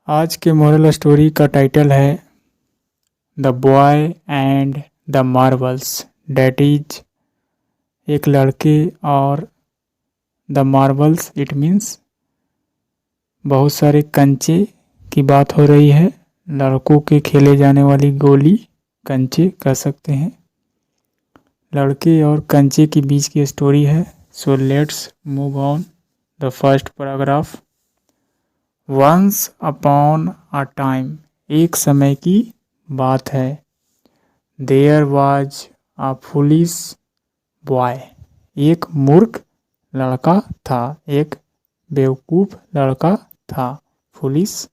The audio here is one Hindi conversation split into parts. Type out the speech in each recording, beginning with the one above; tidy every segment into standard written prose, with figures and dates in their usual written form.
आज के मोरल स्टोरी का टाइटल है the boy and the marbles. That is एक लड़के और द मार्बल्स इट मीन्स बहुत सारे कंचे की बात हो रही है। लड़कों के खेले जाने वाली गोली कंचे कह सकते हैं। लड़के और कंचे के बीच की स्टोरी है। So let's move on the first paragraph. Once upon a time, एक समय की बात है। There was a foolish boy, एक मूर्ख लड़का था, एक बेवकूफ लड़का था। फुलिश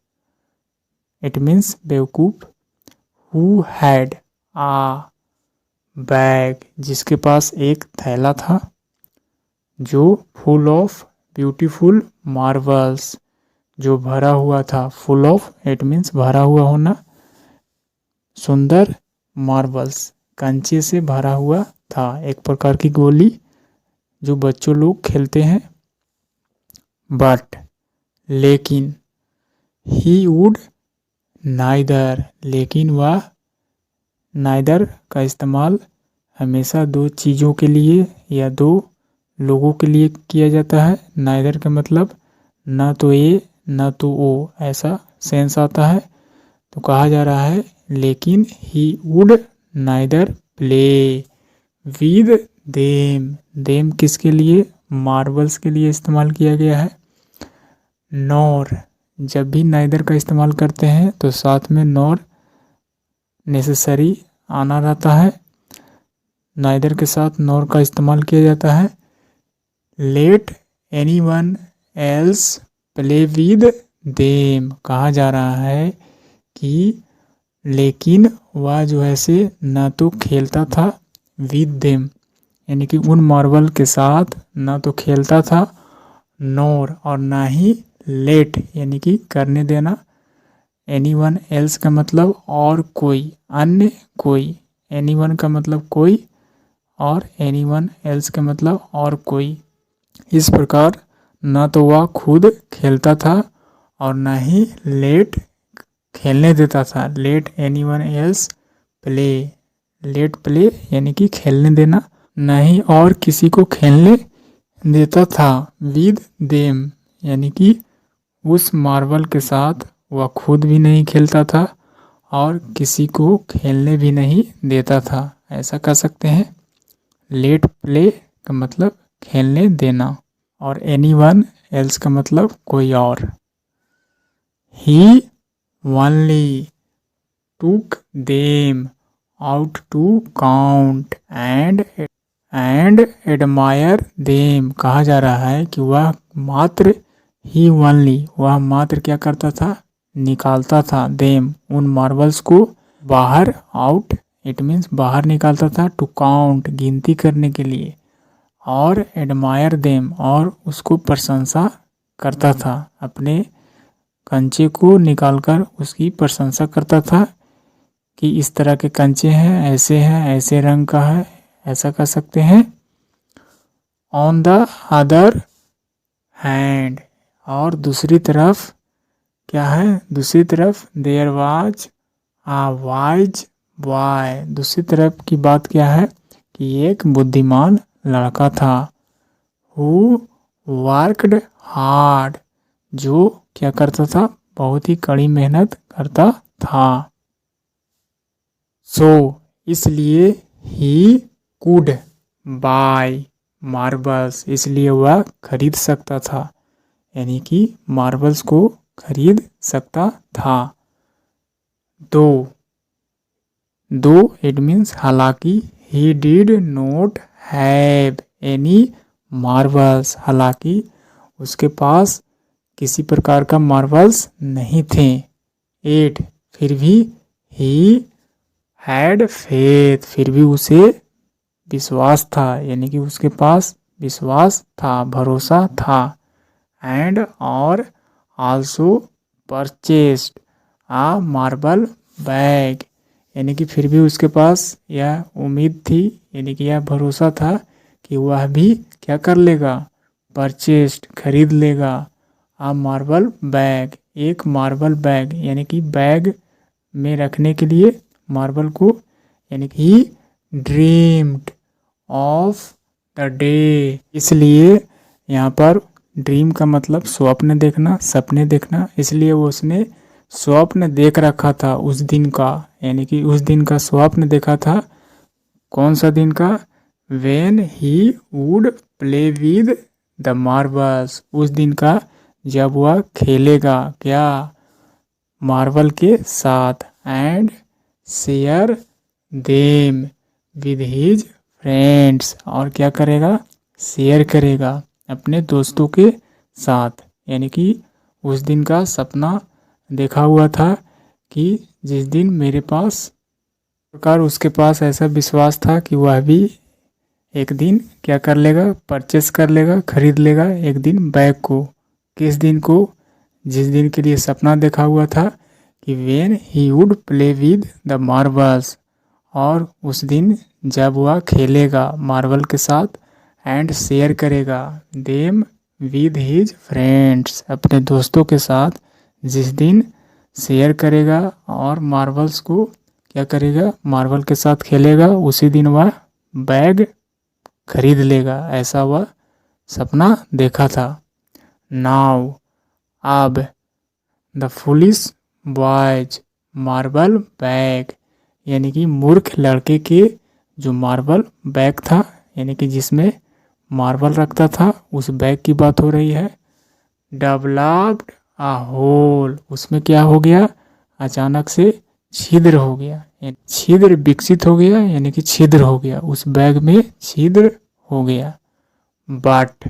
इट मीन्स बेवकूफ। हु हैड आ बैग, जिसके पास एक थैला था, जो फुल ऑफ ब्यूटीफुल मार्बल्स, जो भरा हुआ था। फुल ऑफ इट मीन्स भरा हुआ होना, सुंदर मार्बल्स कंचे से भरा हुआ था। एक प्रकार की गोली जो बच्चों लोग खेलते हैं। बट लेकिन, ही वुड नाइदर, लेकिन वह, नाइदर का इस्तेमाल हमेशा दो चीज़ों के लिए या दो लोगों के लिए किया जाता है। नाइदर का मतलब ना तो ए ना तो ओ, ऐसा सेंस आता है। तो कहा जा रहा है लेकिन he would neither play with them. Them किसके लिए? मार्बल्स के लिए इस्तेमाल किया गया है। नॉर, जब भी नाइदर का इस्तेमाल करते हैं तो साथ में नॉर नेसेसरी आना रहता है। नाइदर के साथ नॉर का इस्तेमाल किया जाता है। Late anyone else play with them, कहा जा रहा है कि लेकिन वह जो है से ना तो खेलता था विद देम, यानी कि उन मार्बल के साथ ना तो खेलता था, नोर और ना ही लेट यानी कि करने देना। एनीवन एल्स का मतलब और कोई, अन्य कोई। एनीवन का मतलब कोई और एनीवन एल्स का मतलब और कोई। इस प्रकार ना तो वह खुद खेलता था और ना ही लेट खेलने देता था। Let anyone else play, let play यानी कि खेलने देना, ना ही और किसी को खेलने देता था। विद देम यानी कि उस मार्बल के साथ वह खुद भी नहीं खेलता था और किसी को खेलने भी नहीं देता था, ऐसा कह सकते हैं। लेट प्ले का मतलब खेलने देना और एनीवन एल्स का मतलब कोई और। ही only took them out to count and admire them, कहा जा रहा है कि वह मात्र, ही only वह मात्र क्या करता था? निकालता था them उन मार्बल्स को बाहर, आउट इट मीन्स बाहर निकालता था, टू काउंट गिनती करने के लिए, और एडमायर देम और उसको प्रशंसा करता था। अपने कंचे को निकालकर उसकी प्रशंसा करता था कि इस तरह के कंचे हैं, ऐसे रंग का है, ऐसा कह सकते हैं। ऑन द अदर हैंड, और दूसरी तरफ क्या है? दूसरी तरफ there was a wise boy, दूसरी तरफ की बात क्या है कि एक बुद्धिमान लड़का था। हु वर्कड हार्ड, जो क्या करता था? बहुत ही कड़ी मेहनत करता था। सो इसलिए ही कुड बाय मार्बल्स, इसलिए वह खरीद सकता था, यानी कि मार्बल्स को खरीद सकता था। दो इट मीन्स हालांकि, he did not have any marbles, हालांकि उसके पास किसी प्रकार का मार्बल्स नहीं थे। 8 फिर भी, ही हैड फेथ, फिर भी उसे विश्वास था, यानी कि उसके पास विश्वास था, भरोसा था। एंड और आल्सो परचेस्ड आ मार्बल बैग, यानी कि फिर भी उसके पास यह उम्मीद थी, यानी कि यह भरोसा था कि वह भी क्या कर लेगा? परचेस्ड खरीद लेगा। आ मार्बल बैग, एक मार्बल बैग यानी कि बैग में रखने के लिए मार्बल को, यानी कि ही ड्रीम्ड ऑफ द डे। इसलिए यहाँ पर ड्रीम का मतलब स्वप्न देखना, सपने देखना, इसलिए वो उसने स्वप्न देख रखा था उस दिन का, यानी कि उस दिन का स्वप्न देखा था। कौन सा दिन का? When he would play with the marbles, उस दिन का जब वह खेलेगा क्या? मार्बल के साथ। And share them with his friends, और क्या करेगा? शेयर करेगा अपने दोस्तों के साथ। यानी कि उस दिन का सपना देखा हुआ था कि जिस दिन मेरे पास प्रकार उसके पास ऐसा विश्वास था कि वह भी एक दिन क्या कर लेगा? परचेस कर लेगा, खरीद लेगा एक दिन बैग को। किस दिन को? जिस दिन के लिए सपना देखा हुआ था कि when he would play with the marbles, और उस दिन जब वह खेलेगा मार्बल के साथ। एंड शेयर करेगा देम विद हिज फ्रेंड्स, अपने दोस्तों के साथ जिस दिन शेयर करेगा और मार्बल्स को क्या करेगा? मार्बल के साथ खेलेगा, उसी दिन वह बैग खरीद लेगा, ऐसा वह सपना देखा था। नाउ अब the foolish boys marble bag, यानी कि मूर्ख लड़के के जो मार्बल बैग था, यानी कि जिसमें मार्बल रखता था, उस बैग की बात हो रही है। डेवलप्ड अ होल, उसमें क्या हो गया? अचानक से छिद्र हो गया, छिद्र विकसित हो गया, यानी कि छिद्र हो गया, उस बैग में छिद्र हो गया। But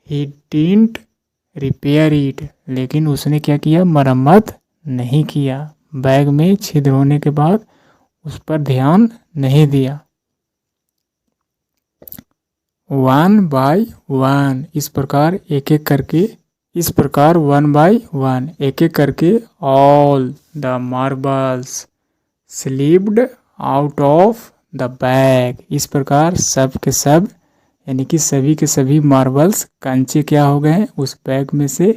he didn't repair it, लेकिन उसने क्या किया? मरम्मत नहीं किया। बैग में छिद्र होने के बाद उस पर ध्यान नहीं दिया। वन बाय वन, इस प्रकार एक एक करके, इस प्रकार वन बाय वन एक एक करके all the marbles slipped out of the bag, इस प्रकार सब के सब, यानी कि सभी के सभी मार्बल्स कंचे क्या हो गए? उस बैग में से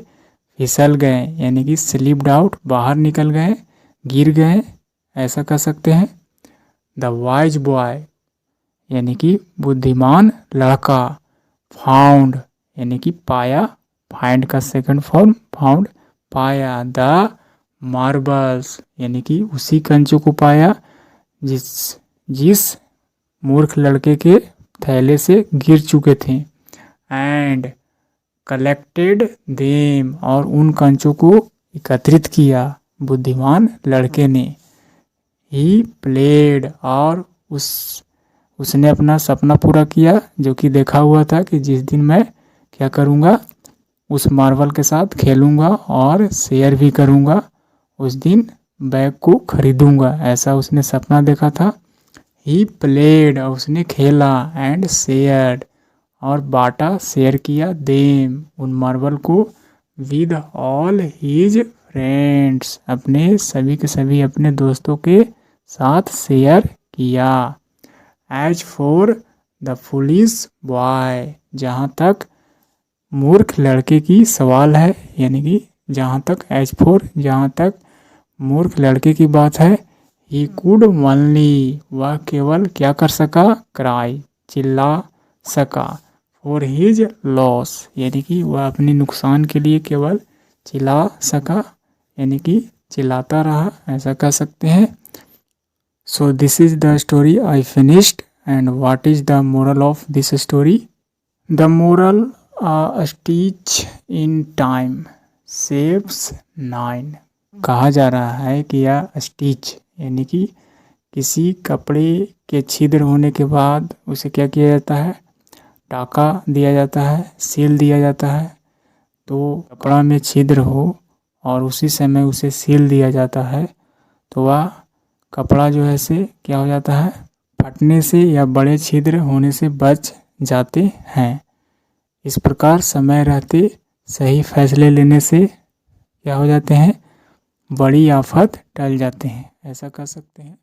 फिसल गए, यानी कि स्लिप्ड आउट, बाहर निकल गए, गिर गए, ऐसा कह सकते हैं। द वाइज बॉय, यानी कि बुद्धिमान लड़का, फाउंड, यानी कि पाया, फाइंड का सेकंड फॉर्म फाउंड, पाया, द मार्बल्स, यानी कि उसी कंचों को पाया जिस मूर्ख लड़के के थैले से गिर चुके थे। एंड कलेक्टेड देम, और उन कंचों को एकत्रित किया बुद्धिमान लड़के ने। ही प्लेड, और उसने अपना सपना पूरा किया जो कि देखा हुआ था कि जिस दिन मैं क्या करूँगा? उस मार्बल के साथ खेलूँगा और शेयर भी करूँगा, उस दिन बैग को खरीदूँगा, ऐसा उसने सपना देखा था। ही प्लेड, और उसने खेला, एंड शेयर्ड, और बांटा, शेयर किया, देम, उन मार्बल को, विद ऑल हिज फ्रेंड्स, अपने सभी के सभी अपने दोस्तों के साथ शेयर किया। As for the foolish boy, जहाँ तक मूर्ख लड़के की सवाल है, यानी कि जहाँ तक एज फॉर, जहाँ तक मूर्ख लड़के की बात है, ही कुड ओनली, वह केवल क्या कर सका? क्राई, चिल्ला सका, फॉर हिज लॉस, यानी कि वह अपने नुकसान के लिए केवल चिल्ला सका, यानी कि चिल्लाता रहा, ऐसा कह सकते हैं। So this is the story I finished, and what is the moral of this story? The moral, a stitch in time saves 9, कहा जा रहा है कि यह स्टिच, यानी कि किसी कपड़े के छिद्र होने के बाद उसे क्या किया जाता है? टाका दिया जाता है, सील दिया जाता है। तो कपड़ा में छिद्र हो और उसी समय उसे सील दिया जाता है, तो वह कपड़ा जो है से क्या हो जाता है? फटने से या बड़े छिद्र होने से बच जाते हैं। इस प्रकार समय रहते सही फैसले लेने से क्या हो जाते हैं? बड़ी आफत टल जाते हैं, ऐसा कह सकते हैं।